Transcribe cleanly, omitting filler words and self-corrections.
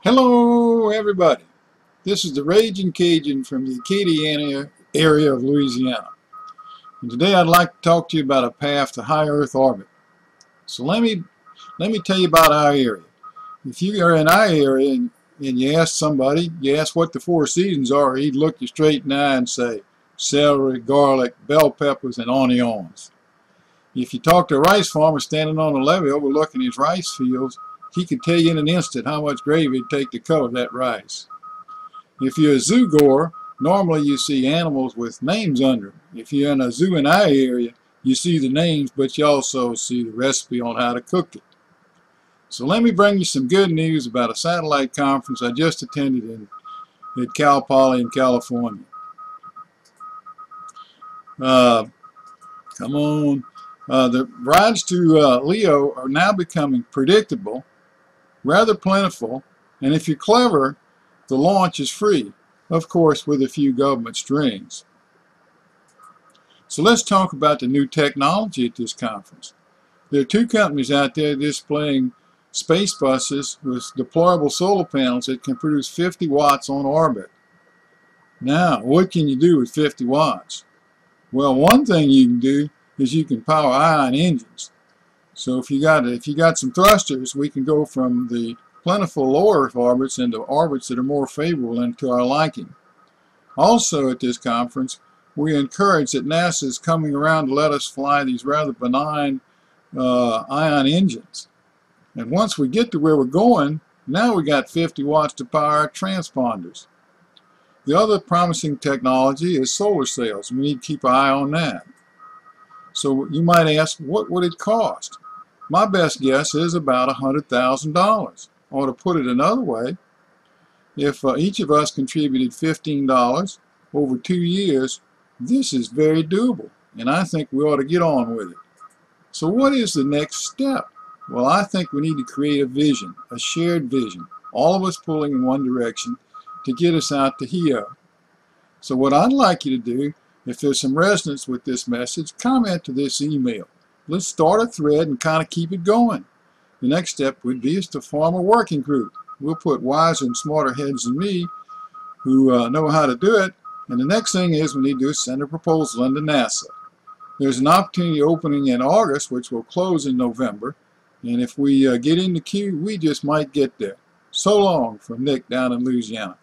Hello everybody, this is the Raging Cajun from the Acadiana area of Louisiana. And today I'd like to talk to you about a path to high Earth orbit. So let me tell you about our area. If you are in our area and you ask somebody, you ask what the four seasons are, he'd look you straight in the eye and say celery, garlic, bell peppers, and onions. If you talk to a rice farmer standing on a levee overlooking his rice fields, he could tell you in an instant how much gravy it'd take to cover that rice. If you're a zoo goer, normally you see animals with names under them. If you're in a zoo in our area, you see the names, but you also see the recipe on how to cook it. So let me bring you some good news about a satellite conference I just attended at Cal Poly in California. Come on. The rides to Leo are now becoming predictable, rather plentiful, and if you're clever, the launch is free, of course with a few government strings. So let's talk about the new technology at this conference. There are two companies out there displaying space buses with deployable solar panels that can produce 50 watts on orbit. Now, what can you do with 50 watts? Well, one thing you can do is you can power ion engines. So if you got some thrusters, we can go from the plentiful low Earth orbits into orbits that are more favorable and to our liking. Also at this conference, we encourage that NASA is coming around to let us fly these rather benign ion engines. And once we get to where we're going, now we got 50 watts to power our transponders. The other promising technology is solar cells. We need to keep an eye on that. So you might ask, what would it cost? My best guess is about $100,000. Or to put it another way, if each of us contributed $15 over 2 years, this is very doable, and I think we ought to get on with it. So what is the next step? Well, I think we need to create a vision, a shared vision, all of us pulling in one direction to get us out to Hio. So what I'd like you to do, if there's some resonance with this message, comment to this email. Let's start a thread and kind of keep it going. The next step would be is to form a working group. We'll put wiser and smarter heads than me who know how to do it. And the next thing is we need to do is send a proposal into NASA. There's an opportunity opening in August, which will close in November. And if we get in the queue, we just might get there. So long from Nick down in Louisiana.